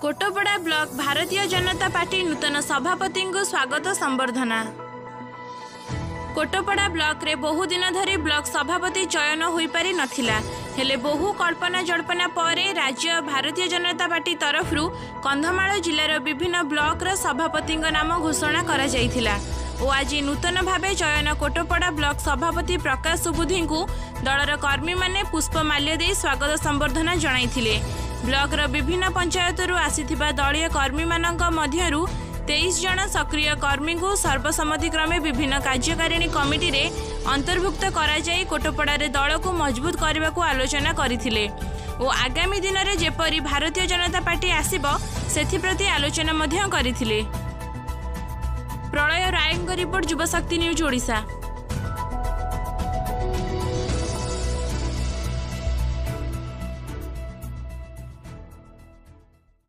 कोटपड़ा block Bharatiya Janata party नूतन सभापति को स्वागत संबर्धना। कोटपड़ा ब्लॉक रे बहु दिन धरी ब्लॉक सभापति चयन हो पारि नथिला, हेले बहु कल्पना जल्पना परे राज्य भारतीय जनता पार्टी तरफ कंधमाल जिलार विभिन्न ब्लॉक रा सभापति नाम घोषणा करा जायथिला और आज नूतन भावे चयन कोटपड़ा ब्लॉक सभापति प्रकाश सुबुधी को दलर कर्मी माने पुष्पमाल्य दे स्वागत संबर्धना जणाइथिले। ब्लॉक रो विभिन्न पंचायतरू आसीथिबा दलीय कर्मी मानक मध्यरु 23 जन सक्रिय कर्मी को सर्वसम्मतिक्रमे विभिन्न कार्यकारिणी कमिटी रे अंतर्भुक्त करा जाई कोटपड़ा रे दल को मजबूत करने को आलोचना करथिले और आगामी दिन में जेपरी भारतीय जनता पार्टी आसीबो सेथिप्रति आलोचना मध्य करथिले। प्रलय रायंग रिपोर्ट, युवशक्ति न्यूज ओडिशा।